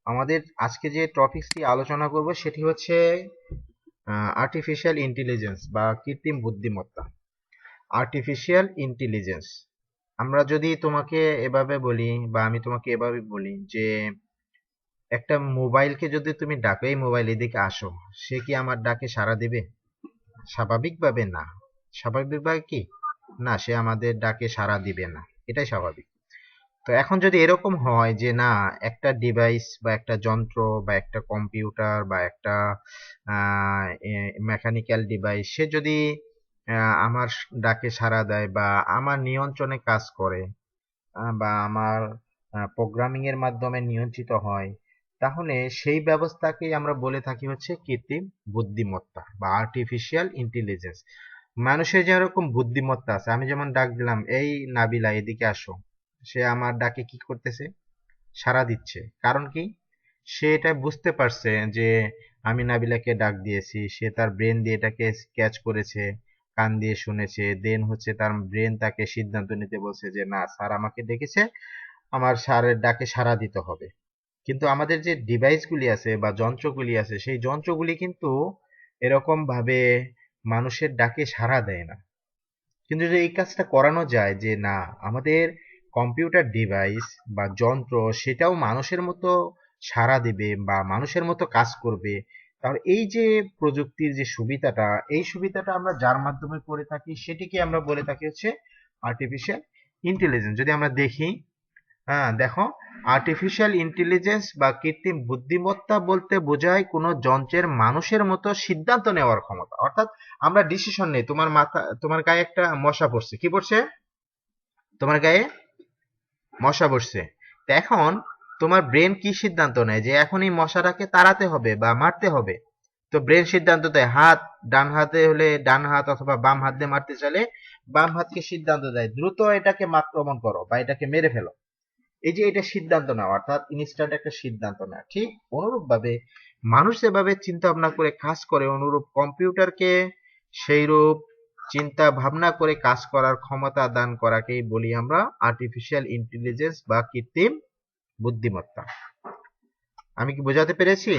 আমাদের আজকে যে টপিকটি আলোচনা করব সেটি হচ্ছে আর্টিফিশিয়াল ইন্টেলিজেন্স বা কৃত্রিম বুদ্ধিমত্তা। আর্টিফিশিয়াল ইন্টেলিজেন্স, আমরা যদি তোমাকে এভাবে বলি বা আমি তোমাকে এভাবে বলি যে একটা মোবাইলকে যদি তুমি ডাকো, এই মোবাইল এদিকে আসো, সে কি আমার ডাকে সাড়া দিবে? স্বাভাবিকভাবে না। স্বাভাবিকভাবে কি না, সে আমাদের ডাকে সাড়া দিবে না, এটাই স্বাভাবিক। তো এখন যদি এরকম হয় যে না, একটা ডিভাইস বা একটা যন্ত্র বা একটা কম্পিউটার বা একটা মেকানিক্যাল ডিভাইস, সে যদি আমার ডাকে সাড়া দেয় বা আমার নিয়ন্ত্রণে কাজ করে বা আমার প্রোগ্রামিং এর মাধ্যমে নিয়ন্ত্রিত হয়, তাহলে সেই ব্যবস্থাকেই আমরা বলে থাকি হচ্ছে কৃত্রিম বুদ্ধিমত্তা বা আর্টিফিশিয়াল ইন্টেলিজেন্স। মানুষের যেরকম বুদ্ধিমত্তা আছে, আমি যেমন ডাক দিলাম, এই নাবিলা এদিকে আসো, সে আমার ডাকে কি করতেছে? সাড়া দিচ্ছে। কারণ কি? সে এটা বুঝতে পারছে যে আমি নাবিলাকে ডাক দিয়েছি, সে তার ব্রেন দিয়ে এটাকে ক্যাচ করেছে, কান দিয়ে শুনেছে, দেন হচ্ছে তার ব্রেন তাকে সিদ্ধান্ত নিতে বলছে যে না, স্যার আমাকে ডেকেছে, আমার স্যারের ডাকে সাড়া দিতে হবে। কিন্তু আমাদের যে ডিভাইসগুলি আছে বা যন্ত্রগুলি আছে, সেই যন্ত্রগুলি কিন্তু এরকম ভাবে মানুষের ডাকে সাড়া দেয় না। কিন্তু যদি এই কাজটা করানো যায় যে না, আমাদের কম্পিউটার ডিভাইস বা যন্ত্র সেটাও মানুষের মতো সাড়া দিবে বা মানুষের মতো কাজ করবে, তাহলে এই যে প্রযুক্তির যে সুবিধাটা, এই সুবিধাটা আমরা যার মাধ্যমে করে থাকি সেটিকে আমরা বলে থাকি হচ্ছে আর্টিফিশিয়াল ইন্টেলিজেন্স। যদি আমরা দেখি, হ্যাঁ দেখো, আর্টিফিশিয়াল ইন্টেলিজেন্স বা কৃত্রিম বুদ্ধিমত্তা বলতে বোঝায় কোনো যন্ত্রের মানুষের মতো সিদ্ধান্ত নেওয়ার ক্ষমতা। অর্থাৎ আমরা ডিসিশন নেই। তোমার গায়ে একটা মশা পড়ছে, কি পড়ছে? তোমার গায়ে মশা বসছে। তো এখন তোমার ব্রেন কি সিদ্ধান্ত নেয় যে এখন এই মশাটাকে তাড়াতে হবে বা মারতে হবে? তো ব্রেন সিদ্ধান্ত দেয়, হাত, ডান হাতে হলে ডান হাত অথবা বাম হাত দিয়ে মারতে চাইলে বাম হাতকে সিদ্ধান্ত দেয় দ্রুত এটাকে আক্রমণ করো বা এটাকে মেরে ফেলো। এই যে এটা সিদ্ধান্ত নেওয়া, অর্থাৎ ইনস্ট্যান্ট একটা সিদ্ধান্ত নেওয়া। ঠিক অনুরূপ ভাবে মানুষ যেভাবে চিন্তা ভাবনা করে কাজ করে, অনুরূপ কম্পিউটারকে সেই রূপ চিন্তা ভাবনা করে কাজ করার ক্ষমতা দান করাকেই বলি আমরা আর্টিফিশিয়াল ইন্টেলিজেন্স বা কৃত্রিম বুদ্ধিমত্তা। আমি কি বোঝাতে পেরেছি?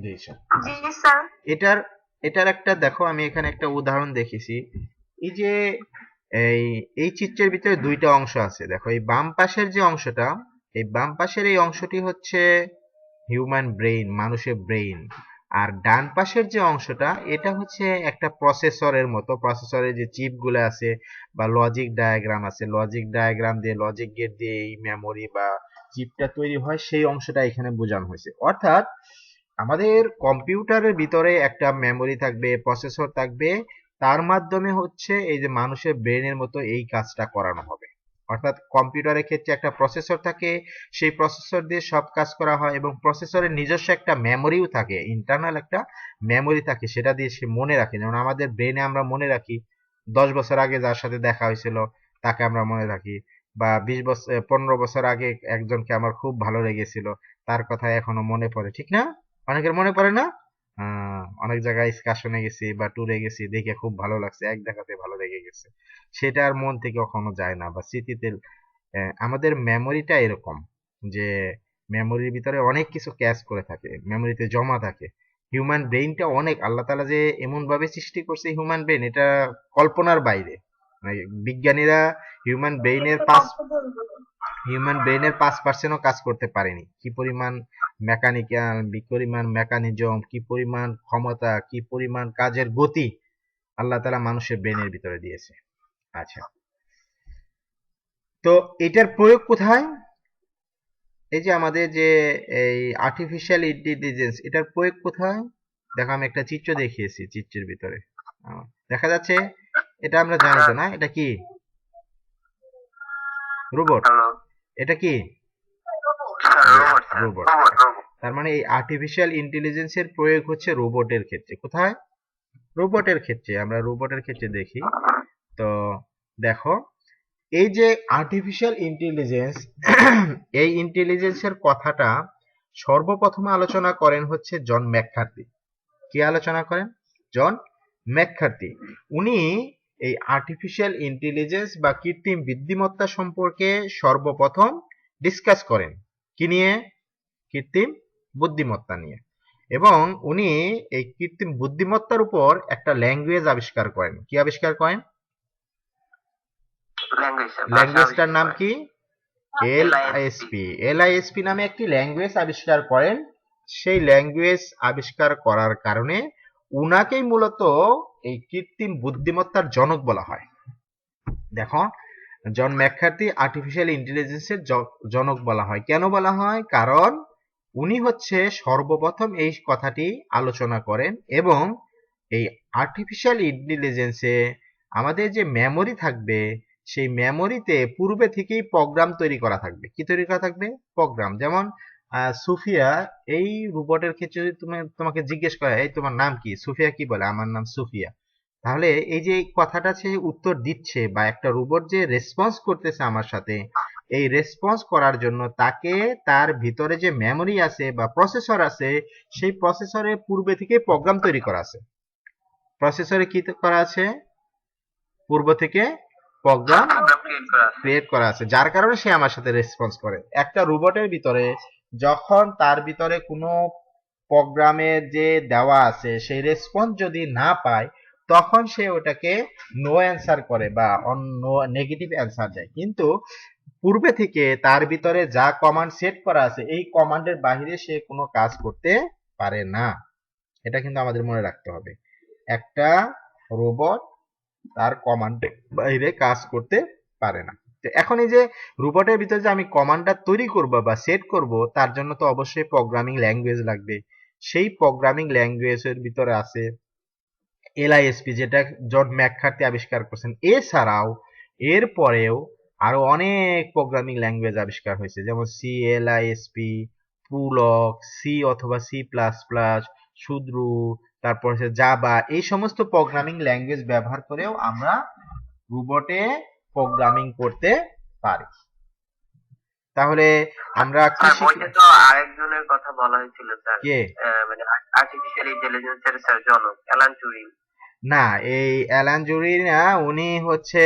জি স্যার। জি স্যার। এটার এটার একটা দেখো, আমি এখানে একটা উদাহরণ দেখেছি। এই যে এই এই চিত্রের ভিতরে দুইটা অংশ আছে, দেখো এই বাম পাশের যে অংশটা, এই বাম পাশের এই অংশটি হচ্ছে হিউম্যান ব্রেইন, মানুষের ব্রেইন। আর ডান পাশের যে অংশটা, এটা হচ্ছে একটা প্রসেসরের মতো, প্রসেসরের যে চিপ গুলো আছে বা লজিক ডায়াগ্রাম আছে, লজিক ডায়াগ্রাম দিয়ে, লজিক গেট দিয়ে এই মেমোরি বা চিপটা তৈরি হয়, সেই অংশটা এখানে বোঝানো হয়েছে। অর্থাৎ আমাদের কম্পিউটারের ভিতরে একটা মেমোরি থাকবে, প্রসেসর থাকবে, তার মাধ্যমে হচ্ছে এই যে মানুষের ব্রেনের মতো এই কাজটা করানো হবে। অর্থাৎ কম্পিউটারের ক্ষেত্রে একটা প্রসেসর থাকে, সেই প্রসেসর দিয়ে সব কাজ করা হয় এবং প্রসেসরের নিজস্ব একটা মেমোরিও থাকে, ইন্টারনাল একটা মেমোরি থাকে, সেটা দিয়ে সে মনে রাখে। যেমন আমাদের ব্রেনে আমরা মনে রাখি 10 বছর আগে যার সাথে দেখা হয়েছিল তাকে আমরা মনে রাখি, বা 20 বছর 15 বছর আগে একজনকে আমার খুব ভালো লেগেছিল, তার কথা এখনো মনে পড়ে, ঠিক না? অনেকের মনে পড়ে না? অনেক জায়গায় এক্সকারশনে গেছি বা ট্যুরে গেছি, দেখে খুব ভালো লাগছে, এক দেখাতে ভালো লেগে গেছে, সেটা আর মন থেকে কখনো যায় না বা স্মৃতিতে। আমাদের মেমোরিটা এরকম যে মেমোরির ভিতরে অনেক কিছু ক্যাচ করে থাকে, মেমোরিতে জমা থাকে। হিউম্যান ব্রেইনটা অনেক, আল্লাহ তাআলা যে এমন ভাবে সৃষ্টি করছে হিউম্যান ব্রেইন, এটা কল্পনার বাইরে। মানে বিজ্ঞানীরা হিউম্যান ব্রেইনের একটু পাঁচ কষ্ট বলবো। হিউম্যান ব্রেইনের 5%ও কাজ করতে পারেনি। কি পরিমাণ মেকানিক্যাল, কি পরিমাণ মেকানিজম, কি পরিমাণ ক্ষমতা, কি পরিমাণ কাজের গতি আল্লাহ তাআলা মানুষের ব্রেনের ভিতরে দিয়েছে। আচ্ছা, তো এটার প্রয়োগ কোথায়? এই যে আমাদের যে এই আর্টিফিশিয়াল ইন্টেলিজেন্স, এটার প্রয়োগ কোথায়? দেখো আমি একটা চিত্র দেখিয়েছি, চিত্রের ভিতরে দেখা যাচ্ছে, এটা আমরা জানি তো না, এটা কি রোবট? হ্যালো। এটা কি robot sir, robot? Robot robot. তার মানে এই আর্টিফিশিয়াল ইন্টেলিজেন্সের প্রয়োগ হচ্ছে রোবটের ক্ষেত্রে। কোথায়? রোবটের ক্ষেত্রে। আমরা রোবটের ক্ষেত্রে দেখি, তো দেখো এই যে আর্টিফিশিয়াল ইন্টেলিজেন্স, এই ইন্টেলিজেন্সের কথাটা সর্বপ্রথম আলোচনা করেন হচ্ছে জন ম্যাককার্থি। কে আলোচনা করেন? জন ম্যাককার্থি। উনি এই আর্টিফিশিয়াল ইন্টেলিজেন্স বা কৃত্রিম বুদ্ধিমত্তা সম্পর্কে সর্বপ্রথম ডিসকাস করেন কি নিয়ে? কৃত্রিম বুদ্ধিমত্তা নিয়ে। এবং উনি এই কৃত্রিম বুদ্ধিমত্তার উপর একটা ল্যাঙ্গুয়েজ আবিষ্কার করেন। কি আবিষ্কার করেন? ল্যাঙ্গুয়েজটার নাম কি? এলআইএসপি। এলআইএসপি নামে একটি ল্যাঙ্গুয়েজ আবিষ্কার করেন। সেই ল্যাঙ্গুয়েজ আবিষ্কার করার কারণে উনাকেই মূলত এই কৃত্রিম বুদ্ধিমত্তার জনক বলা হয়। দেখো, জন ম্যাককার্থি আর্টিফিশিয়াল ইন্টেলিজেন্সের জনক বলা হয়। কেন বলা হয়? কারণ উনি হচ্ছে সর্বপ্রথম এই কথাটি আলোচনা করেন এবং এই আর্টিফিশিয়াল ইন্টেলিজেন্সে আমাদের যে মেমোরি থাকবে সেই মেমোরিতে পূর্বে থেকেই প্রোগ্রাম তৈরি করা থাকবে। কি তৈরি করা থাকবে? প্রোগ্রাম। যেমন সুফিয়া, এই রোবটের ক্ষেত্রে যদি তোমাকে জিজ্ঞেস করা এই তোমার নাম কি, সুফিয়া কি বলে? আমার নাম সুফিয়া। তাহলে এই যে কথাটা সে উত্তর দিচ্ছে বা একটা রোবট যে রেসপন্স করতেছে আমার সাথে, এই রেসপন্স করার জন্য তাকে তার ভিতরে যে মেমোরি আছে বা প্রসেসর আছে, সেই প্রসেসরে পূর্বে থেকে প্রোগ্রাম তৈরি করা আছে। প্রসেসরে কি করা আছে? পূর্ব থেকে প্রোগ্রাম ক্রিয়েট করা আছে, যার কারণে সে আমার সাথে রেসপন্স করে। একটা রোবটের ভিতরে যখন তার ভিতরে কোনো প্রোগ্রামের যে দেওয়া আছে সেই রেসপন্স যদি না পায়, তখন সে ওটাকে নো অ্যান্সার করে বা অন্য নেগেটিভ অ্যান্সার দেয়। কিন্তু পূর্বে থেকে তার ভিতরে যা কমান্ড সেট করা আছে, এই কমান্ডের বাইরে সে কোনো কাজ করতে পারে না। এটা কিন্তু আমাদের মনে রাখতে হবে। একটা রোবট তার কমান্ডের বাইরে কাজ করতে পারে না। তো এখন এই যে রোবটের ভিতরে যে আমি কমান্ডটা তৈরি করব বা সেট করব, তার জন্য তো অবশ্যই প্রোগ্রামিং ল্যাঙ্গুয়েজ লাগবে। সেই প্রোগ্রামিং ল্যাঙ্গুয়েজের ভিতরে আছে এলআইএসপি, যেটা জন ম্যাককার্থি আবিষ্কার করছেন। এছাড়াও এর পরেও আরো অনেক প্রোগ্রামিং ল্যাঙ্গুয়েজ আবিষ্কার হয়েছে, যেমন সিএলআইএসপি, প্রুলক, সি অথবা সি প্লাস প্লাস, সুদ্রু, তারপর হচ্ছে জাভা। এই সমস্ত প্রোগ্রামিং ল্যাঙ্গুয়েজ ব্যবহার করেও আমরা রোবটে প্রোগ্রামিং করতে পারি। তাহলে আমরা কি বইতে তো আরেকজনের কথা বলা হয়েছিল স্যার, কে? মানে আর্টিফিশিয়াল ইন্টেলিজেন্সের স্যার জনক অ্যালান টুরিং। না, এই অ্যালান জুরি না, উনি হচ্ছে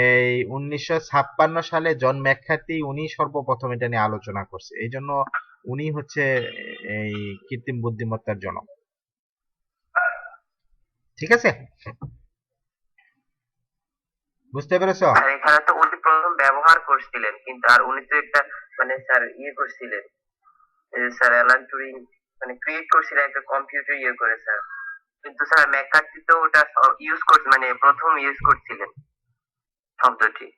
এই 1956 সালে জন ম্যাককার্থি উনি সর্বপ্রথম এটা নিয়ে আলোচনা করছে। এই জন্য উনি হচ্ছে এই কৃত্রিম বুদ্ধিমত্তার জনক। ঠিক আছে, বুঝতে পেরেছো? আর এখানে তো উনি প্রথম ব্যবহার করছিলেন, কিন্তু আর উনি তো একটা মানে স্যার করছিলেন, এই যে স্যার অ্যালান টুরিং মানে ক্রিয়েট করছিলেন একটা কম্পিউটার করে স্যার। কিন্তু স্যার ম্যাককার্থি তো ওটা ইউজ করছে, মানে প্রথম ইউজ করছিলেন শব্দটি।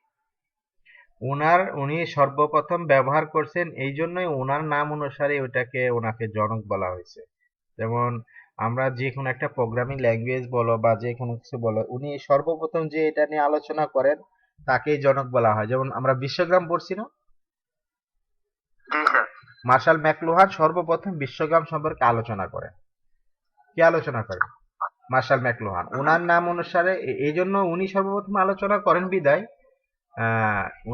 উনি সর্বপ্রথম ব্যবহার করছেন, এই জন্যই ওনার নাম অনুসারে ওটাকে ওনাকে জনক বলা হয়েছে। যেমন আমরা যে কোনো একটা প্রোগ্রামিং ল্যাঙ্গুয়েজ বলো বা যে কোনো কিছু বলো, উনি সর্বপ্রথম যে এটা নিয়ে আলোচনা করেন তাকেই জনক বলা হয়। যেমন আমরা বিশ্বগ্রাম পড়ছি না, জি স্যার। মার্শাল ম্যাকলুহান সর্বপ্রথম বিশ্বগ্রাম সম্পর্কে আলোচনা করেন। কি আলোচনা করেন? Martial McLuhan. ওনার নাম অনুসারে এই জন্য উনি সর্বপ্রথম আলোচনা করেন বিদায়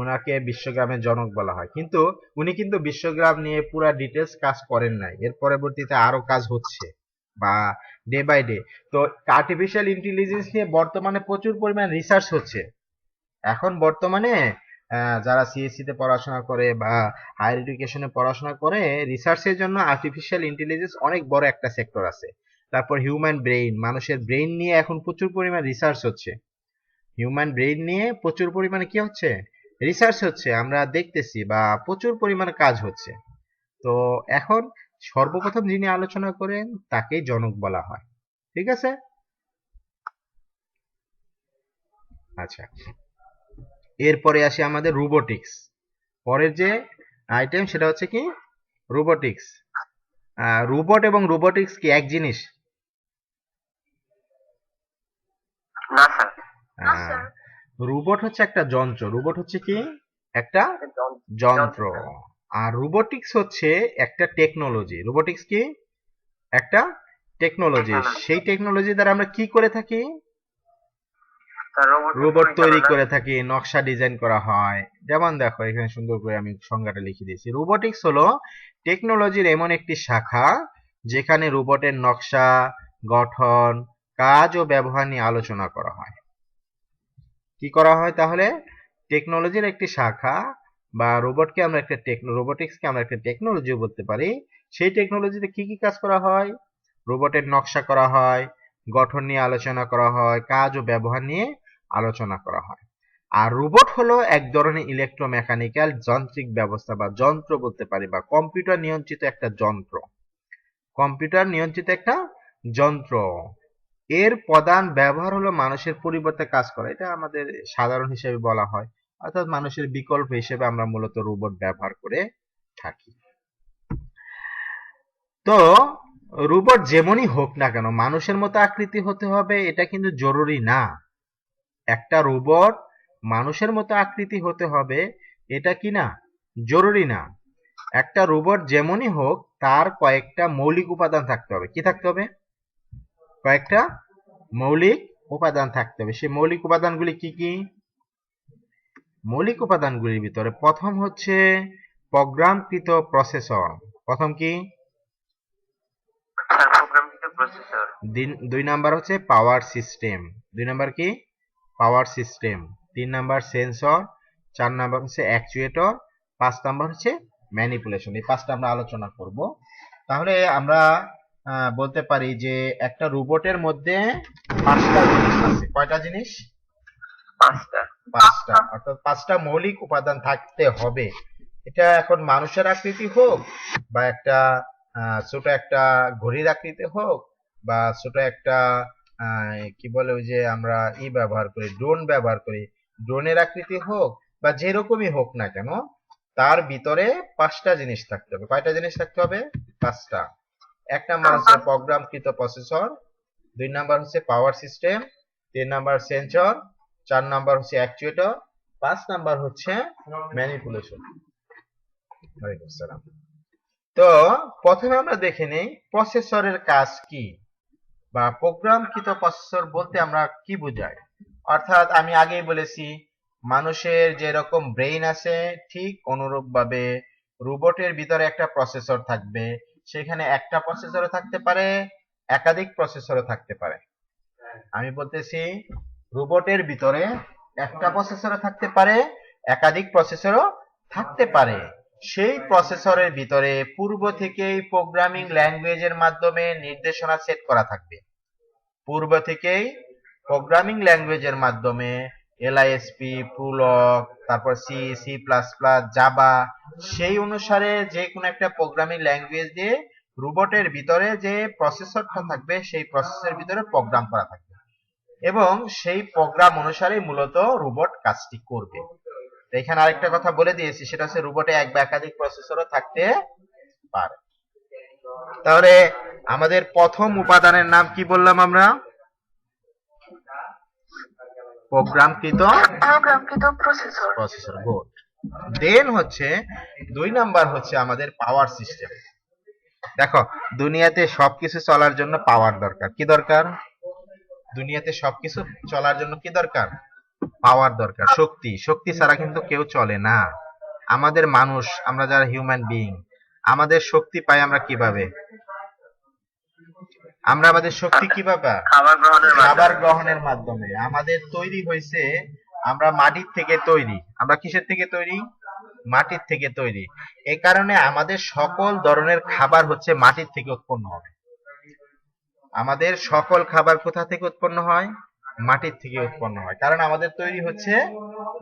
ওনাকে বিশ্বগ্রামের জনক বলা হয়। কিন্তু উনি কিন্তু বিশ্বগ্রাম নিয়ে পুরা ডিটেলস কাজ করেন নাই, এর পরবর্তীতে আরো কাজ হচ্ছে বা ডে বাই ডে। তো আর্টিফিশিয়াল ইন্টেলিজেন্স নিয়ে বর্তমানে প্রচুর পরিমাণ রিসার্চ হচ্ছে। এখন বর্তমানে যারা সিএসসি তে পড়াশোনা করে বা হায়ার এডুকেশনে পড়াশোনা করে, রিসার্চের জন্য আর্টিফিশিয়াল ইন্টেলিজেন্স অনেক বড় একটা সেক্টর আছে। তারপর হিউম্যান ব্রেইন, মানুষের ব্রেইন নিয়ে এখন প্রচুর পরিমাণ রিসার্চ হচ্ছে। হিউম্যান ব্রেইন নিয়ে প্রচুর পরিমাণে কি হচ্ছে? রিসার্চ হচ্ছে, আমরা দেখতেছি বা প্রচুর পরিমাণে কাজ হচ্ছে। তো এখন সর্বপ্রথম যিনি আলোচনা করেন তাকেই জনক বলা হয়। ঠিক আছে, আচ্ছা। এরপরে আসি আমাদের রোবোটিক্স। পরের যে আইটেম সেটা হচ্ছে কি? রোবোটিক্স। রোবট এবং রোবোটিক্স কি এক জিনিস? না স্যার। রোবট হচ্ছে একটা যন্ত্র। রোবট হচ্ছে কি? একটা যন্ত্র। আর রোবোটিক্স হচ্ছে একটা টেকনোলজি। রোবোটিক্স কি? একটা টেকনোলজি। সেই টেকনোলজি দ্বারা আমরা কি করে থাকি? রোবট তৈরি করে থাকি, নকশা ডিজাইন করা হয়। যেমন দেখো এখানে সুন্দর করে আমি সংজ্ঞাটা লিখে দিয়েছি। রোবোটিক্স হলো টেকনোলজির এমন একটি শাখা যেখানে রোবটের নকশা, গঠন, কাজ ও ব্যবহার নিয়ে আলোচনা করা হয়। কি করা হয় তাহলে? টেকনোলজির একটি শাখা বা রোবটকে আমরা একটা রোবোটিক্সকে আমরা একটা টেকনোলজি বলতে পারি। সেই টেকনোলজিতে কি কি কাজ করা হয়? রোবটের নকশা করা হয়, গঠন নিয়ে আলোচনা করা হয়, কাজ ও ব্যবহার নিয়ে আলোচনা করা হয়। আর রোবট হলো এক ধরনের ইলেকট্রোমেকানিক্যাল যান্ত্রিক ব্যবস্থা বা যন্ত্র বলতে পারি, বা কম্পিউটার নিয়ন্ত্রিত একটা যন্ত্র। কম্পিউটার নিয়ন্ত্রিত একটা যন্ত্র। এর প্রধান ব্যবহার হলো মানুষের পরিবর্তে কাজ করা, এটা আমাদের সাধারণ হিসেবে বলা হয়। অর্থাৎ মানুষের বিকল্প হিসেবে আমরা মূলত রোবট ব্যবহার করে থাকি। তো রোবট যেমনই হোক না কেন মানুষের মতো আকৃতি হতে হবে এটা কিন্তু জরুরি না। একটা রোবট মানুষের মতো আকৃতি হতে হবে এটা কি না? জরুরি না। একটা রোবট যেমনই হোক তার কয়েকটা মৌলিক উপাদান থাকতে হবে। কি থাকতে হবে? কয়েকটা মৌলিক উপাদান থাকতে হবে। সেই মৌলিক উপাদানগুলি কি কি? মৌলিক উপাদানগুলির ভিতরে প্রথম হচ্ছে প্রোগ্রামকৃত প্রসেসর। প্রথম কি? স্যার প্রোগ্রামকৃত প্রসেসর। দুই নাম্বার হচ্ছে পাওয়ার সিস্টেম। দুই নাম্বার কি? Power system. 3 number sensor. 4 number হচ্ছে অ্যাকচুয়েটর। 5 নাম্বার হচ্ছে ম্যানিপুলেশন। এই পাঁচটা আমরা আলোচনা করব। তাহলে আমরা বলতে পারি যে একটা রোবটের মধ্যে 5টা জিনিস আছে। কয়টা জিনিস? 5টা। 5টা, অর্থাৎ 5টা মৌলিক উপাদান থাকতে হবে। এটা এখন মানুষের আকৃতি হোক, বা একটা ছোট একটা ঘড়ির আকৃতি হোক, বা ছোট একটা কি বলে ওই যে আমরা ব্যবহার করি, ড্রোন ব্যবহার করি, ড্রোনের আকৃতি হোক, বা যেরকমই হোক না কেন তার ভিতরে 5টা জিনিস থাকতে হবে। কয়টা জিনিস থাকতে হবে? 5টা। 1 নাম্বার হচ্ছে প্রোগ্রামকৃত প্রসেসর, 2 নাম্বার হচ্ছে power system, 3 number sensor, 4 number হচ্ছে অ্যাকচুয়েটর, 5 নাম্বার হচ্ছে ম্যানিপুলেশন। ওয়ালাইকুম আসসালাম। তো প্রথমে আমরা দেখে নেই প্রসেসরের কাজ কি, বা প্রোগ্রামকৃত প্রসেসর বলতে আমরা কি বোঝাই। অর্থাৎ আমি আগেই বলেছি মানুষের যেরকম ব্রেইন আছে ঠিক অনুরূপ ভাবে রোবটের ভিতরে একটা প্রসেসর থাকবে। সেখানে একটা প্রসেসরও থাকতে পারে, একাধিক প্রসেসরও থাকতে পারে। আমি বলতেছি রোবটের ভিতরে একটা প্রসেসরও থাকতে পারে, একাধিক প্রসেসরও থাকতে পারে। সেই প্রসেসরের ভিতরে পূর্ব থেকেই প্রোগ্রামিং ল্যাঙ্গুয়েজের মাধ্যমে নির্দেশনা সেট করা থাকবে। পূর্ব থেকেই প্রোগ্রামিং ল্যাঙ্গুয়েজের মাধ্যমে এলআইএসপি, প্রোলগ, তারপর C, C plus plus, Java, সেই অনুসারে যে কোনো একটা প্রোগ্রামিং ল্যাঙ্গুয়েজ দিয়ে রোবটের ভিতরে যে প্রসেসরটা থাকবে সেই প্রসেসরের ভিতরে প্রোগ্রাম করা থাকবে, এবং সেই প্রোগ্রাম অনুসারে মূলত রোবট কাজটি করবে। তো এখানে আরেকটা কথা বলে দিয়েছি, সেটা হচ্ছে রোবটে এক বা একাধিক প্রসেসরও থাকতে পারে। তাহলে আমাদের প্রথম উপাদানের নাম কি বললাম আমরা? প্রোগ্রামকৃত প্রসেসর। গুড। দেন হচ্ছে 2 নাম্বার হচ্ছে আমাদের পাওয়ার সিস্টেম। দেখো দুনিয়াতে সবকিছু চলার জন্য পাওয়ার দরকার। কি দরকার? দুনিয়াতে সবকিছু চলার জন্য কি দরকার? পাওয়ার দরকার, শক্তি। শক্তি ছাড়া কিন্তু কেউ চলে না। আমাদের মানুষ, আমরা যারা হিউম্যান বিইং, আমাদের শক্তি পাই আমরা কিভাবে? আমরা আমাদের শক্তি কিভাবে? খাবার গ্রহণের মাধ্যমে। আমাদের তৈরি হয়েছে, আমরা মাটির থেকে তৈরি। আমরা কিসের থেকে তৈরি? মাটির থেকে তৈরি। এই কারণে আমাদের সকল ধরনের খাবার হচ্ছে মাটির থেকে উৎপন্ন হয়। আমাদের সকল খাবার কোথা থেকে উৎপন্ন হয়? মাটির থেকে উৎপন্ন হয়, কারণ আমাদের তৈরি হচ্ছে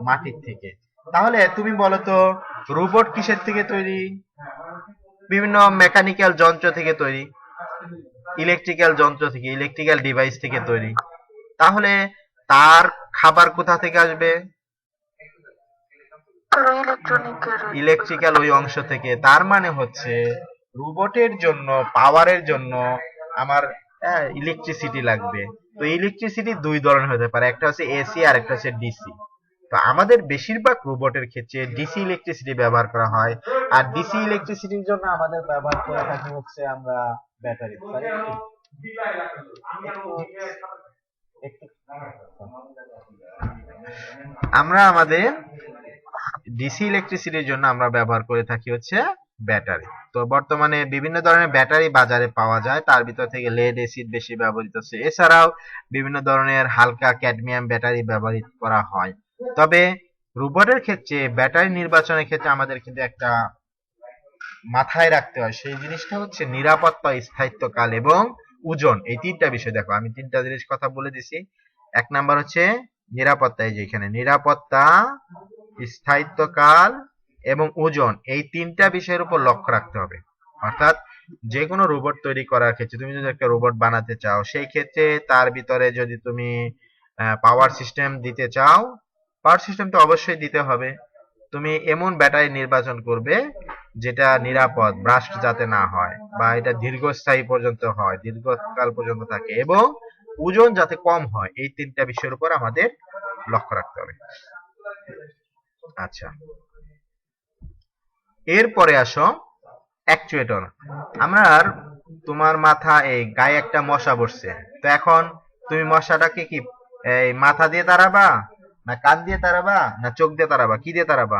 মাটির থেকে। তাহলে তুমি বলো তো রোবট কিসের থেকে তৈরি? বিভিন্ন মেকানিক্যাল যন্ত্র থেকে তৈরি, ইলেকট্রিক্যাল যন্ত্র থেকে, ইলেকট্রিক্যাল ডিভাইস থেকে তৈরি। তাহলে তার খাবার কোথা থেকে আসবে? ইলেকট্রিক্যাল ওই অংশ থেকে। তার মানে হচ্ছে রোবটের জন্য, পাওয়ারের জন্য আমার ইলেকট্রিসিটি লাগবে। তো ইলেকট্রিসিটি দুই ধরনের হতে পারে, একটা হচ্ছে এসি আর একটা হচ্ছে ডিসি। তো আমাদের বেশিরভাগ রোবটের ক্ষেত্রে ডিসি ইলেকট্রিসিটি ব্যবহার করা হয়, আর ডিসি ইলেকট্রিসিটির জন্য আমাদের ব্যবহার করে থাকি হচ্ছে আমরা ব্যাটারি। আমরা আমাদের ডিসি ইলেকট্রিসিটির জন্য আমরা ব্যবহার করে থাকি হচ্ছে ব্যাটারি। তো বর্তমানে বিভিন্ন ধরনের ব্যাটারি বাজারে পাওয়া যায়, তার ভিতর থেকে লেড অ্যাসিড বেশি ব্যবহৃত হচ্ছে। এছাড়াও বিভিন্ন ধরনের হালকা ক্যাডমিয়াম ব্যাটারি ব্যবহৃত করা হয়। তবে রোবটের ক্ষেত্রে ব্যাটারি নির্বাচনের ক্ষেত্রে আমাদের কিন্তু একটা মাথায় রাখতে হয়, সেই জিনিসটা হচ্ছে নিরাপত্তা, স্থায়িত্বকাল এবং ওজন। এই তিনটা বিষয় দেখো, আমি তিনটা জিনিস কথা বলে দিছি। এক নাম্বার হচ্ছে নিরাপত্তা, এই যে এখানে নিরাপত্তা, স্থায়িত্বকাল এবং ওজন, এই তিনটা বিষয়ের উপর লক্ষ্য রাখতে হবে। অর্থাৎ যে কোনো রোবট তৈরি করার ক্ষেত্রে তুমি যদি একটা রোবট বানাতে চাও, সেই ক্ষেত্রে তার ভিতরে যদি তুমি পাওয়ার সিস্টেম দিতে চাও, পাওয়ার সিস্টেম তো অবশ্যই দিতে হবে। তুমি এমন ব্যাটারি নির্বাচন করবে যেটা নিরাপদ, ব্রাস্ট যাতে না হয়, বা এটা দীর্ঘস্থায়ী পর্যন্ত হয়, দীর্ঘকাল পর্যন্ত থাকে, এবং ওজন যাতে কম হয়। এই তিনটা বিষয়ের উপর আমাদের লক্ষ্য রাখতে হবে। আচ্ছা, এরপরে আসো অ্যাকচুয়েটর। আমরা তোমার মাথা এই গায়ে একটা মশা বসছে, তো এখন তুমি মশাটাকে কি এই মাথা দিয়ে তাড়াবা, না কান দিয়ে তাড়াবা, না চোখ দিয়ে তাড়াবা, কি দিয়ে তাড়াবা?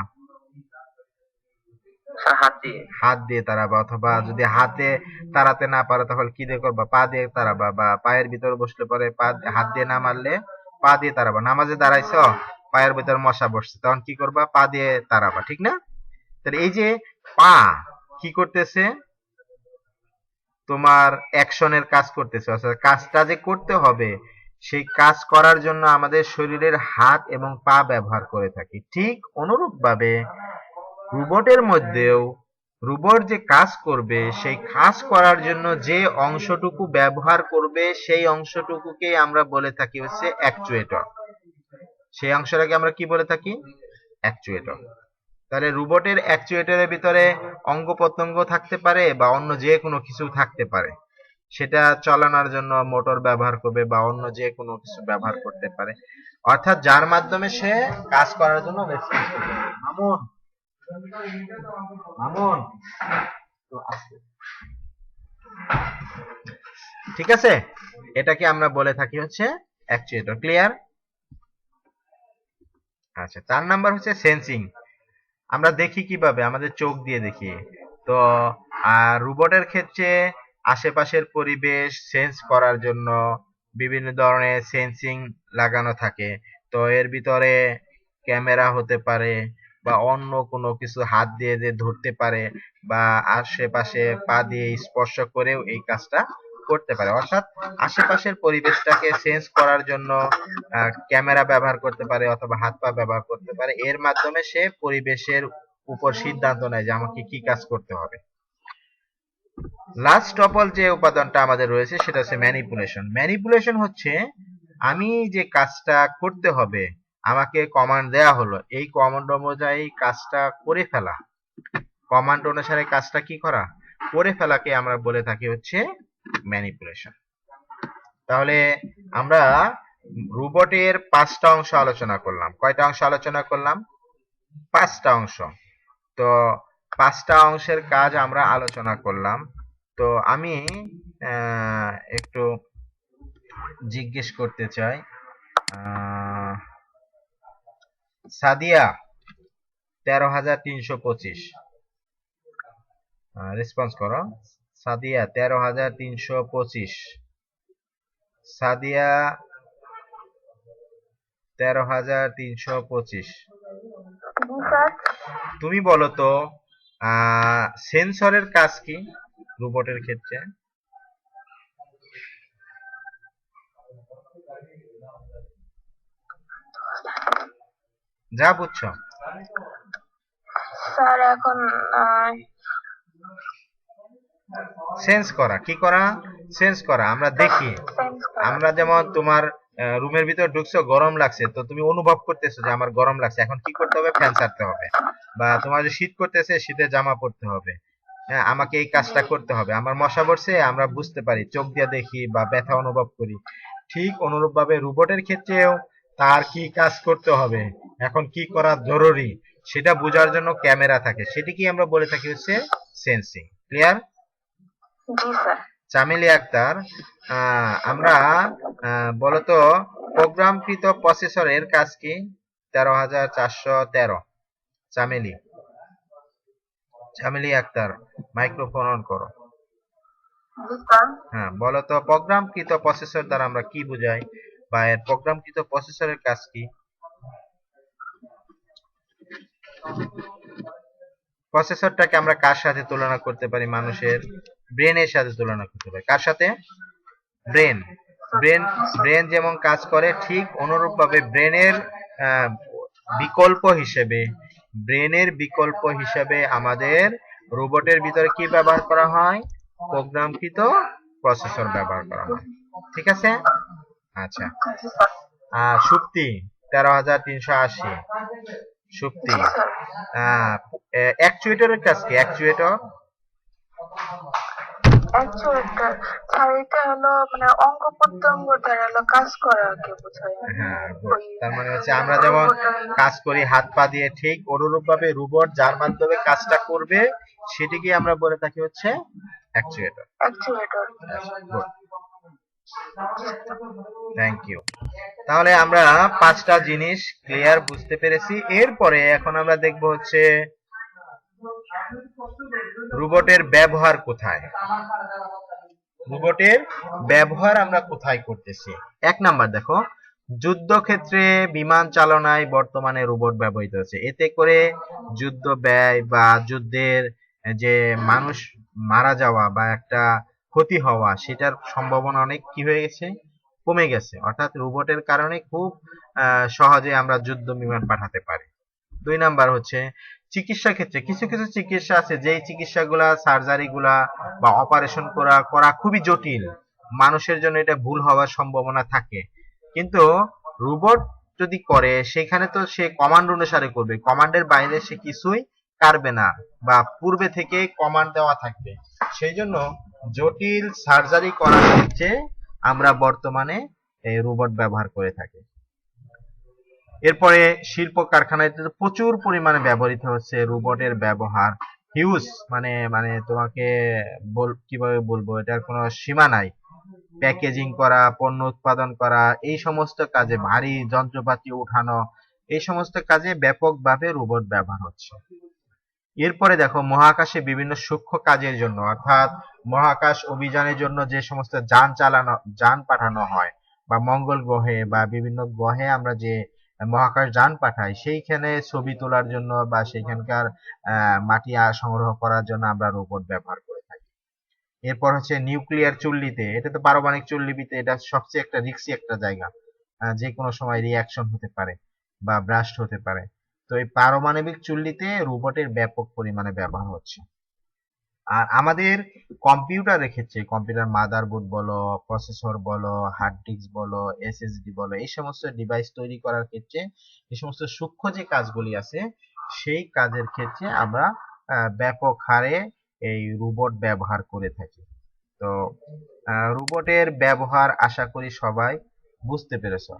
স্যার হাত দিয়ে। হাত দিয়ে তাড়াবা, অথবা যদি হাতে তাড়াতে না পারো তাহলে কি দিয়ে করবা? পা দিয়ে তাড়াবা, বা পায়ের ভিতরে বসলে পরে হাত দিয়ে না মারলে পা দিয়ে তাড়াবা। নামাজে দাঁড়াইছো, পায়ের ভিতর মশা বসছে, তখন কি করবা? পা দিয়ে তাড়াবা, ঠিক না? তাহলে এই যে পা কি করতেছে, তোমার অ্যাকশনের কাজ করতেছে, অর্থাৎ কাজটা যে করতে হবে সেই কাজ করার জন্য আমাদের শরীরের হাত এবং পা ব্যবহার করে থাকি। ঠিক অনুরূপ ভাবে রোবটের মধ্যেও রোবট যে কাজ করবে সেই কাজ করার জন্য যে অংশটুকু ব্যবহার করবে সেই অংশটুকুকে আমরা বলে থাকি হচ্ছে অ্যাকচুয়েটর। সেই অংশটাকে আমরা কি বলে থাকি? অ্যাকচুয়েটর। তাহলে রোবটের অ্যাকচুয়েটরের ভিতরে অঙ্গ প্রত্যঙ্গ থাকতে পারে বা অন্য যে কোনো কিছু থাকতে পারে, সেটা চালানোর জন্য মোটর ব্যবহার করবে বা অন্য যে কোনো কিছু ব্যবহার করতে পারে, অর্থাৎ যার মাধ্যমে সে কাজ করার জন্য রেসপন্সিবল। মামুন, মামুন, তো আস্তে। ঠিক আছে, এটাকে আমরা বলে থাকি হচ্ছে অ্যাকচুয়েটর। ক্লিয়ার? আচ্ছা, 4 নাম্বার হচ্ছে সেন্সিং। আমরা দেখি কিভাবে? আমাদের চোখ দিয়ে দেখি। তো রোবটের ক্ষেত্রে আশেপাশের পরিবেশ সেন্স করার জন্য বিভিন্ন ধরনের সেন্সিং লাগানো থাকে। তো এর ভিতরে ক্যামেরা হতে পারে, বা অন্য কোনো কিছু হাত দিয়ে যে ধরতে পারে, বা আশেপাশে পা দিয়ে স্পর্শ করেও এই কাজটা করতে পারে। অর্থাৎ আশেপাশের পরিবেশটাকে সেন্স করার জন্য ক্যামেরা ব্যবহার করতে পারে অথবা হাত পা ব্যবহার করতে পারে। এর মাধ্যমে সে পরিবেশের উপর সিদ্ধান্ত নেয় যে আমাকে কি কাজ করতে হবে। লাস্ট অফ অল যে উপাদানটা আমাদের রয়েছে সেটা হচ্ছে ম্যানিপুলেশন। ম্যানিপুলেশন হচ্ছে আমি যে কাজটা করতে হবে, আমাকে কমান্ড দেয়া হলো, এই কমান্ড অনুযায়ী কাজটা করে ফেলা। কমান্ড অনুসারে কাজটা কি করা? করে ফেলাকে আমরা বলে থাকি হচ্ছে ম্যানিপুলেশন। তাহলে আমরা রোবটের 5টা অংশ আলোচনা করলাম। কয়টা অংশ আলোচনা করলাম? 5টা অংশ। তো 5টা অংশের কাজ আমরা আলোচনা করলাম। তো আমি একটু জিজ্ঞেস করতে চাই, সাদিয়া 13,325, রেসপন্স করো। সাদিয়া 13,325, সাদিয়া 13,325। তুমি বলো তো সেন্সরের কাজ কি রোবটের ক্ষেত্রে? যা বুঝছো। স্যার এখন সেন্স করা, কি করা? সেন্স করা। আমরা দেখি, আমরা যেমন তোমার রুমের ভিতর ঢুকছো, গরম লাগছে, তো তুমি অনুভব করতেছো যে আমার গরম লাগছে, এখন কি করতে হবে? ফ্যান ছাড়তে হবে। বা তোমার যে শীত করতেছে, শীতের জামা পরতে হবে। হ্যাঁ, আমাকে এই কাজটা করতে হবে। আমার মশা পড়ছে, আমরা বুঝতে পারি, চোখ দিয়ে দেখি বা ব্যথা অনুভব করি। ঠিক অনুরূপ ভাবে রোবটের ক্ষেত্রেও তার কি কাজ করতে হবে, এখন কি করা জরুরি, সেটা বোঝার জন্য ক্যামেরা থাকে, সেটিকে আমরা বলে থাকি হচ্ছে সেন্সিং। ক্লিয়ার? জি স্যার। চামেলি আক্তার, আমরা বলতো প্রোগ্রামকৃত প্রসেসরের কাজ কি? 13,413। চামেলি, চামেলি আক্তার, মাইক্রোফোন অন করো। হ্যাঁ, বলতো প্রোগ্রামকৃত প্রসেসর দ্বারা আমরা কি বুঝাই, বা এর প্রোগ্রামকৃত প্রসেসরের কাজ কি? প্রসেসরটাকে আমরা কার সাথে তুলনা করতে পারি? মানুষের ব্রেনের সাথে তুলনা করতে পারি। কার সাথে? ব্রেন। ব্রেন ব্রেন যেমন কাজ করে ঠিক অনুরূপভাবে আহ, বিকল্প হিসেবে আমাদের রোবটের ভিতরে কি ব্যবহার করা হয়? প্রোগ্রামকৃত প্রসেসর ব্যবহার করা হয়। ঠিক আছে? আচ্ছা। সুপ্তি 13,380। সুপ্তি, জি স্যার। অ্যাকচুয়েটরের কাজ কি? অ্যাকচুয়েটর অ্যাকচুয়েটর স্যার এটা হলো মানে অঙ্গ প্রত্যঙ্গ দ্বারা হলো কাজ করাকে বোঝায়। হ্যাঁ, ওই তার মানে হচ্ছে আমরা যেমন কাজ করি হাত পা দিয়ে, ঠিক অনুরূপ ভাবে রোবট যার মাধ্যমে কাজটা করবে সেটিকে আমরা বলে থাকি হচ্ছে actuator. Actuator. Good, thank you. তাহলে আমরা 5টা জিনিস ক্লিয়ার বুঝতে পেরেছি। এরপরে এখন আমরা দেখব হচ্ছে রোবটের ব্যবহার কোথায়। রোবটের ব্যবহার আমরা কোথায় করতেছি? 1 নাম্বার দেখো, যুদ্ধক্ষেত্রে বিমান চালনায় বর্তমানে রোবট ব্যবহৃত হচ্ছে। এতে করে যুদ্ধ ব্যয় বা যুদ্ধের যে মানুষ মারা যাওয়া বা একটা ক্ষতি হওয়া সেটার সম্ভাবনা অনেক কি হয়ে গেছে? কমে গেছে। অর্থাৎ রোবটের কারণে খুব সহজে আমরা যুদ্ধ বিমান পাঠাতে পারি। 2 নাম্বার হচ্ছে চিকিৎসা ক্ষেত্রে কিছু কিছু চিকিৎসা আছে যেই চিকিৎসাগুলা সার্জারি গুলা বা অপারেশন করা খুবই জটিল, মানুষের জন্য এটা ভুল হওয়ার সম্ভাবনা থাকে, কিন্তু রোবট যদি করে সেখানে তো সে কমান্ড অনুসারে করবে, কমান্ডের বাইরে সে কিছুই পারবে না বা পূর্বে থেকে কমান্ড দেওয়া থাকবে। সেই জন্য জটিল সার্জারি করার ক্ষেত্রে আমরা বর্তমানে এই রোবট ব্যবহার করে থাকি। এরপরে শিল্প কারখানায় তো প্রচুর পরিমাণে ব্যবহৃত হচ্ছে রোবটের ব্যবহার, হিউজ, মানে মানে তোমাকে কিভাবে বলবো, এটার কোনো সীমা নাই। প্যাকেজিং করা, পণ্য উৎপাদন করা, এই সমস্ত কাজে ভারী যন্ত্রপাতি উঠানো, এই সমস্ত কাজে ব্যাপকভাবে রোবট ব্যবহার হচ্ছে। এরপরে দেখো মহাকাশে বিভিন্ন সূক্ষ্ম কাজের জন্য, অর্থাৎ মহাকাশ অভিযানের জন্য যে সমস্ত যান পাঠানো হয় বা মঙ্গল গ্রহে বা বিভিন্ন গ্রহে আমরা যে মহাকাশ যান পাঠাই, সেইখানে ছবি তোলার জন্য বা সেইখানকার মাটি সংগ্রহ করার জন্য আমরা রোবট ব্যবহার করে থাকি। এরপর হচ্ছে নিউক্লিয়ার চুল্লিতে, এটা তো পারমাণবিক চুল্লিতে এটা সবচেয়ে একটা রিস্কি একটা জায়গা, যে কোনো সময় রিয়াকশন হতে পারে বা ব্রাস্ট হতে পারে। তো এই পারমাণবিক চুল্লিতে রোবটের ব্যাপক পরিমাণে ব্যবহার হচ্ছে। আর আমাদের কম্পিউটারের ক্ষেত্রে কম্পিউটার মাদারবোর্ড বলো, প্রসেসর বলো, হার্ড ডিস্ক বলো, এসএসডি বলো, এই সমস্ত ডিভাইস তৈরি করার ক্ষেত্রে এই সমস্ত সূক্ষ্ম যে কাজগুলি আছে সেই কাজের ক্ষেত্রে আমরা ব্যাপক হারে এই রোবট ব্যবহার করে থাকি। তো রোবটের ব্যবহার আশা করি সবাই বুঝতে পেরেছো।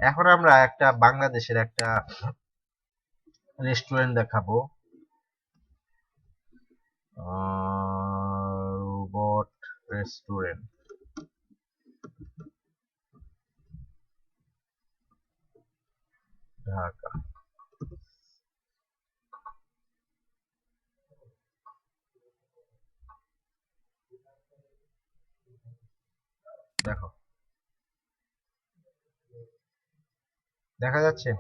এখন আমরা একটা বাংলাদেশের একটা রেস্টুরেন্ট দেখাবো, রোবট রেস্টুরেন্ট, ঢাকা। দেখো, দেখা যাচ্ছে?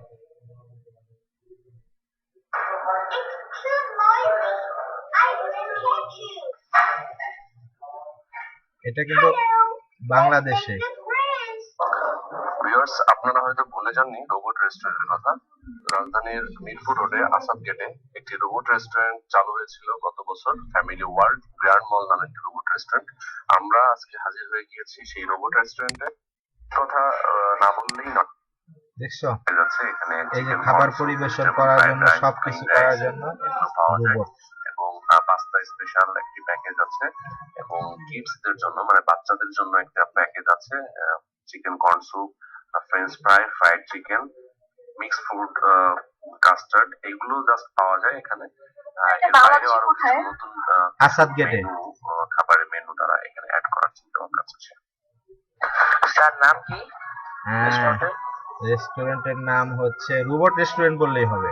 এটা কিন্তু বাংলাদেশে। ভিউয়ার্স, আপনারা হয়তো ভুলে যাননি রোবট রেস্টুরেন্টের কথা। রাজধানীর মিরপুর রোডে আসাদ গেটে একটি রোবট রেস্টুরেন্ট চালু হয়েছিল গত বছর, ফ্যামিলি ওয়ার্ল্ড গ্র্যান্ড মল নামে একটি রোবট রেস্টুরেন্ট। আমরা আজকে হাজির হয়ে গিয়েছি সেই রোবট রেস্টুরেন্টে। কথা না বললেই নয়, দেখছো যাচ্ছে এখানে এই যে খাবার পরিবেশন করার জন্য, সবকিছু করার জন্য পাওয়া যায় রোবট। এবং পাস্তা স্পেশাল একটি প্যাকেজ আছে এবং কিডসদের জন্য মানে বাচ্চাদের জন্য একটা প্যাকেজ আছে, chicken corn soup, French fry, fried chicken, mix food, custard, এগুলো জাস্ট পাওয়া যায় এখানে। এর বাইরেও আরো কিছু নতুন আসাদ গেটে খাবারের মেনু তারা এখানে অ্যাড করার চিন্তা ভাবনা চলছে। স্যার নাম কি রেস্টুরেন্টের নাম হচ্ছে রোবট রেস্টুরেন্ট বললেই হবে।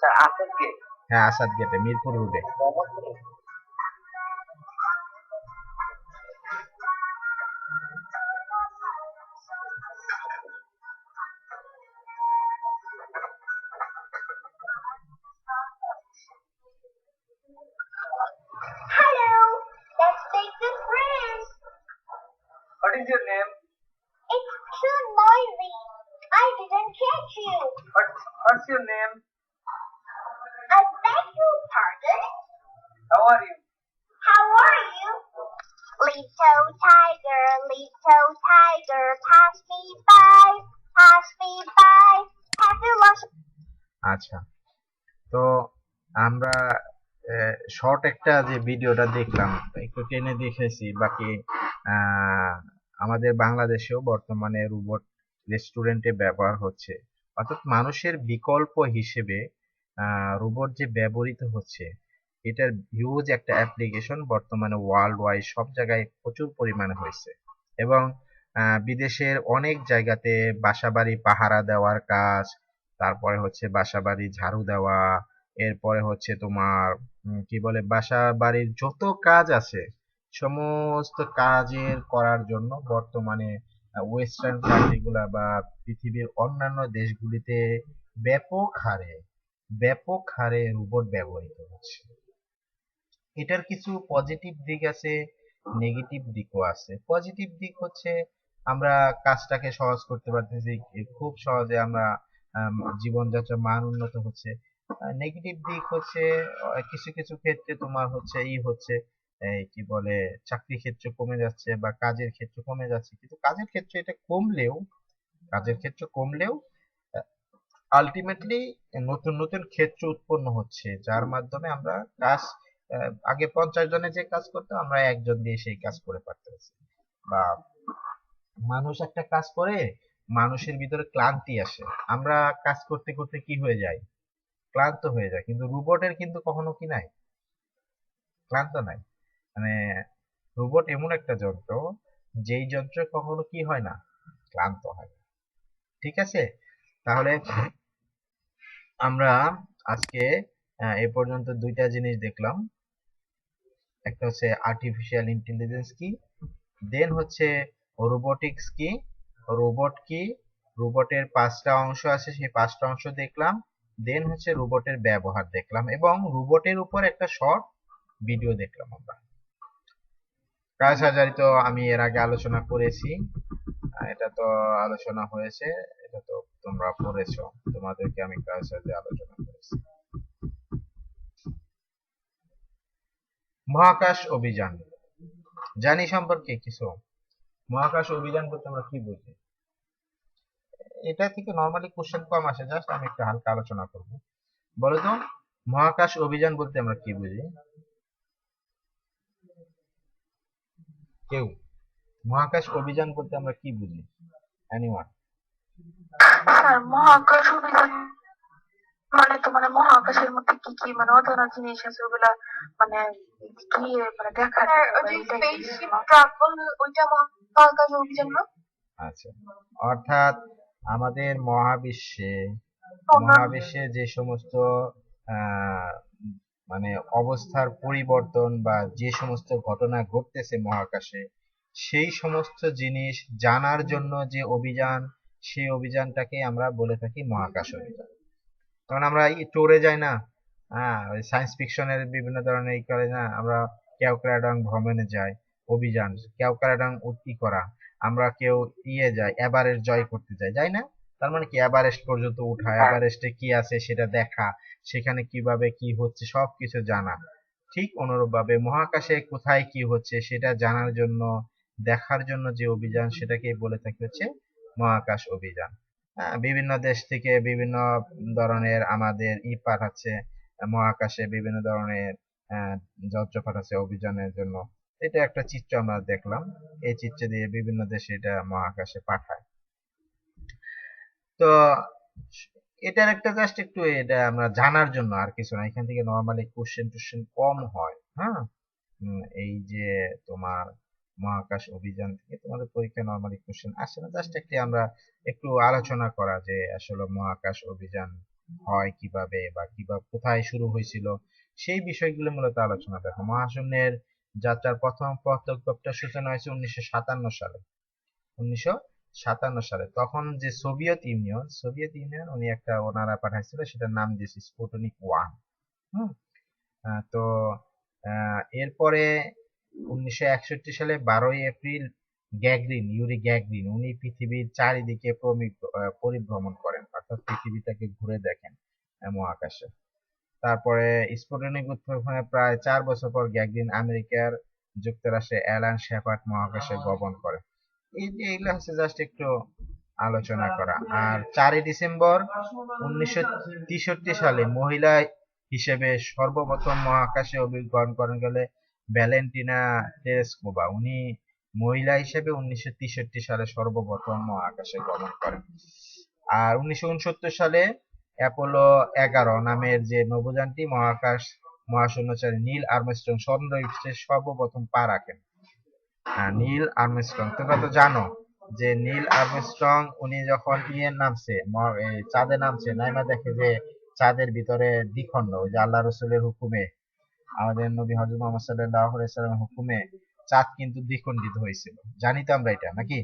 Sir Asad gate. হ্যাঁ, আসাদ গেটে, মিরপুর রোডে। What's your name? I beg your pardon? How are you? How are you? Little tiger, pass me by, pass me by. Have you lost? আচ্ছা, তো আমরা শর্ট একটা যে ভিডিওটা দেখলাম একটু টেনে দেখেছি, বাকি আহ, আমাদের বাংলাদেশেও বর্তমানে রোবট রেস্টুরেন্টে ব্যবহার হচ্ছে। অর্থাৎ মানুষের বিকল্প হিসেবে রোবট যে ব্যবহৃত হচ্ছে, এটার হিউজ একটা অ্যাপ্লিকেশন বর্তমানে ওয়ার্ল্ড ওয়াইড সব জায়গায় প্রচুর পরিমাণে হয়েছে। এবং বিদেশের অনেক জায়গাতে বাসাবাড়ি পাহারা দেওয়ার কাজ, তারপরে হচ্ছে বাসাবাড়ি ঝাড়ু দেওয়া, এরপরে হচ্ছে তোমার কি বলে বাসা বাড়ির যত কাজ আছে সমস্ত কাজের করার জন্য বর্তমানে ওয়েস্টার্ন কান্ট্রিগুলা বা পৃথিবীর অন্যান্য দেশগুলিতে ব্যাপক হারে রোবট ব্যবহৃত হচ্ছে। এটার কিছু পজিটিভ দিক আছে, নেগেটিভ দিকও আছে। পজিটিভ দিক হচ্ছে আমরা কাজটাকে সহজ করতে পারতেছি, খুব সহজে আমরা জীবনযাত্রার মান উন্নত হচ্ছে। নেগেটিভ দিক হচ্ছে কিছু কিছু ক্ষেত্রে তোমার হচ্ছে এই কি বলে চাকরি ক্ষেত্র কমে যাচ্ছে বা কাজের ক্ষেত্র কমে যাচ্ছে। কিন্তু কাজের ক্ষেত্র কমলেও আলটিমেটলি নতুন নতুন ক্ষেত্র উৎপন্ন হচ্ছে, যার মাধ্যমে আমরা কাজ আগে 50 জনে যে কাজ করতাম আমরা একজন দিয়ে সেই কাজ করে পারতেছি। বা মানুষ একটা কাজ করে মানুষের ভিতরে ক্লান্তি আসে, আমরা কাজ করতে করতে কি হয়ে যায়, ক্লান্ত হয়ে যায়। কিন্তু রোবটের কিন্তু কখনো কি নাই, ক্লান্ত নাই। মানে রোবট এমন একটা যন্ত্র, যেই যন্ত্র কখনো কি হয় না, ক্লান্ত হয় না। ঠিক আছে, তাহলে আমরা আজকে এ পর্যন্ত দুইটা জিনিস দেখলাম। একটা হচ্ছে আর্টিফিশিয়াল ইন্টেলিজেন্স কি, দেন হচ্ছে রোবোটিক্স কি, রোবট কি, রোবটের 5টা অংশ আছে সেই 5টা অংশ দেখলাম, দেন হচ্ছে রোবটের ব্যবহার দেখলাম, এবং রোবটের উপর একটা শর্ট ভিডিও দেখলাম আমরা। কাজ হাজারি তো আমি এর আগে আলোচনা করেছি, এটা তো আলোচনা হয়েছে, এটা তো তোমরা পড়েছো, তোমাদেরকে আমি কাজ সাথে আলোচনা করেছি। মহাকাশ অভিযান জানি সম্পর্কে কিছু। মহাকাশ অভিযান বলতে আমরা কি বুঝি, এটা থেকে নরমালি কোশ্চেন কম আসে, জাস্ট আমি একটু হালকা আলোচনা করব। বলো তো মহাকাশ অভিযান বলতে আমরা কি বুঝি? কেউ মহাকাশ অভিযান বলতে আমরা কি বুঝি? এনিওয়ান? স্যার মহাকাশ অভিযান মানে তো মানে মহাকাশের মধ্যে কি কি মানে অজানা জিনিস আছে ওগুলা মানে গিয়ে মানে দেখার স্পেসশিপ ট্রাভেল, ওইটা মহাকাশ অভিযান না? আচ্ছা, অর্থাৎ আমাদের মহাবিশ্বে যে সমস্ত আহ, মানে অবস্থার পরিবর্তন বা যে সমস্ত ঘটনা ঘটতেছে মহাকাশে, সেই সমস্ত জিনিস জানার জন্য যে অভিযান, সেই অভিযানটাকে আমরা বলে থাকি মহাকাশ অভিযান। যেমন আমরা ট্যুরে যাই না, হ্যাঁ, ওই সায়েন্স ফিকশনের বিভিন্ন ধরনের ই করে না, আমরা কেওক্রাডং ভ্রমণে যাই, অভিযান কেওক্রাডং উঠি করা, আমরা কেউ যাই এভারেস্ট জয় করতে যাই না, তার মানে কি এভারেস্ট পর্যন্ত উঠা, এভারেস্টে কি আছে সেটা দেখা, সেখানে কিভাবে কি হচ্ছে সবকিছু জানা। ঠিক অনুরূপ ভাবে মহাকাশে কোথায় কি হচ্ছে সেটা জানার জন্য, দেখার জন্য যে অভিযান, সেটাকে বলে থাকি হচ্ছে মহাকাশ অভিযান। বিভিন্ন দেশ থেকে বিভিন্ন ধরনের আমাদের পাঠাচ্ছে মহাকাশে, বিভিন্ন ধরনের যন্ত্র পাঠাচ্ছে অভিযানের জন্য। এটা একটা চিত্র আমরা দেখলাম, এই চিত্র দিয়ে বিভিন্ন দেশে এটা মহাকাশে পাঠায়। তো এটার একটা জাস্ট একটু এটা আমরা জানার জন্য, আর কিছু না। এখান থেকে নর্মালি কোশ্চেন কম হয়। হ্যাঁ, এই যে তোমার মহাকাশ অভিযান থেকে তোমাদের পরীক্ষায় নর্মালি কোশ্চেন আসে না, জাস্ট আমরা একটু আলোচনা করা যে আসলে মহাকাশ অভিযান হয় কিভাবে বা কিভাবে কোথায় শুরু হয়েছিল, সেই বিষয়গুলো মূলত আলোচনা। দেখো, মহাশূন্যের যাত্রার প্রথম পদক্ষেপটার সূচনা হয়েছে 1957 সালে। 1957 সালে তখন যে সোভিয়েত ইউনিয়ন উনি একটা ওনারা পাঠাইছিল, সেটার নাম দিয়েছে স্পুটনিক 1। তো এরপরে 1961 সালে 12ই এপ্রিল ইউরি গ্যাগরিন উনি পৃথিবীর চারিদিকে পরিভ্রমণ করেন, অর্থাৎ পৃথিবীটাকে ঘুরে দেখেন মহাকাশে। তারপরে স্পুটনিক উৎক্ষেপণের প্রায় 4 বছর পর একদিন আমেরিকার যুক্তরাষ্ট্রে অ্যালান শেপার্ড মহাকাশে গমন করে। এই যে এগুলো হচ্ছে জাস্ট একটু আলোচনা করা। আর 4ই ডিসেম্বর 1963 সালে মহিলা হিসেবে সর্বপ্রথম মহাকাশে অভিযান করেন গেলে ভ্যালেন্টিনা তেরেস্কোভা। উনি মহিলা হিসেবে 1963 সালে সর্বপ্রথম মহাকাশে গমন করেন। আর 1969 সালে অ্যাপোলো 11 নামের যে নভোযানটি মহাশূন্যচারী নীল আর্মস্ট্রং চন্দ্রপৃষ্ঠে সর্বপ্রথম পা রাখেন। নীল আর্মস্ট্রং, তোমরা তো জানো যে নীল আর্মস্ট্রং উনি যখন নামছে, চাঁদে নামছে, নাইমা দেখে যে চাঁদের ভিতরে দ্বিখণ্ড, ওই যে আল্লাহ রসুলের হুকুমে, আমাদের নবী হযরত মুহাম্মদ সাল্লাল্লাহু আলাইহি ওয়াসাল্লামের হুকুমে চাঁদ কিন্তু দ্বিখণ্ডিত হয়েছিল। জানি তো আমরা এটা নাকি?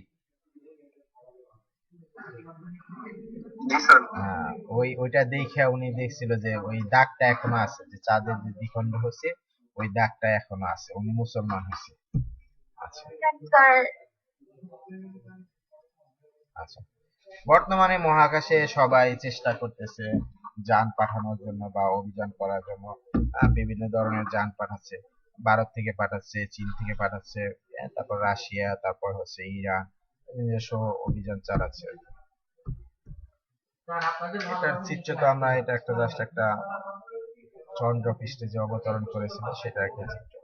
ওইটা দেখে উনি দেখছিল যে ওই দাগটা এখনো আছে, যে চাঁদের যে দ্বিখণ্ড হচ্ছে ওই দাগটা এখনো আছে। উনি মুসলমান হয়েছে। আচ্ছা আচ্ছা, বর্তমানে মহাকাশে সবাই চেষ্টা করতেছে যান পাঠানোর জন্য বা অভিযান করার জন্য। বিভিন্ন ধরনের যান পাঠাচ্ছে, ভারত থেকে পাঠাচ্ছে, চীন থেকে পাঠাচ্ছে, তারপর রাশিয়া, তারপর হচ্ছে ইরান, সহ অভিযান চালাচ্ছে। এটার চিত্র তো আমরা, এটা একটা জাস্ট একটা চন্দ্রপৃষ্ঠে যে অবতরণ করেছিল সেটা একটা চিত্র।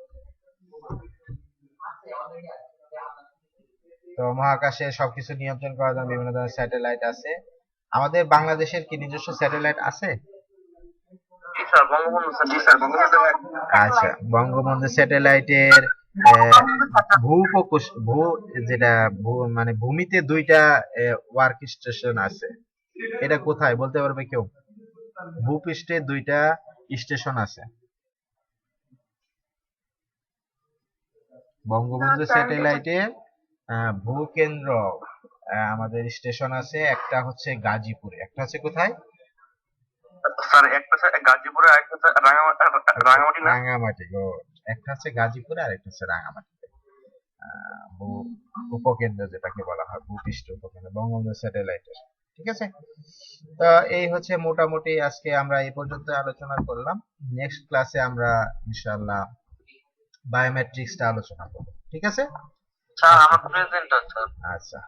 তো মহাকাশে সবকিছু নিয়ন্ত্রণ করার জন্য বিভিন্ন ধরনের স্যাটেলাইট আছে। আমাদের বাংলাদেশের কি নিজস্ব স্যাটেলাইট আছে? আচ্ছা, বঙ্গবন্ধু স্যাটেলাইটের যেটা মানে ভূমিতে 2টা ওয়ার্ক স্টেশন আছে। এটা কোথায় বলতে পারবে কেউ? ভূপৃষ্ঠে 2টা স্টেশন আছে। বঙ্গবন্ধু স্যাটেলাইটে ভূকেন্দ্র আমাদের স্টেশন আছে, একটা হচ্ছে গাজীপুরে, একটা হচ্ছে কোথায়? স্যার একটা হচ্ছে গাজীপুরে, আরেকটা হচ্ছে রাঙামাটি। রাঙামাটি, একটা হচ্ছে গাজীপুরে আর একটা হচ্ছে রাঙামাটিতে। উপকেন্দ্র যেটাকে বলা হয়, ভূপৃষ্ঠ উপকেন্দ্র বঙ্গবন্ধু স্যাটেলাইটের। ঠিক আছে, তো এই হচ্ছে মোটামুটি আজকে আমরা এই পর্যন্ত আলোচনা করলাম। নেক্সট ক্লাসে আমরা ইনশাআল্লাহ বায়োমেট্রিক্সটা আলোচনা করব। ঠিক আছে স্যার, আমার প্রেজেন্ট আছে। আচ্ছা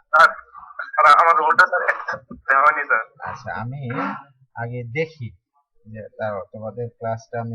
স্যার আমার রোলটা স্যার দেওয়া হয়নি স্যার। আচ্ছা, আমি আগে দেখি যে তোমাদের ক্লাসটা আমি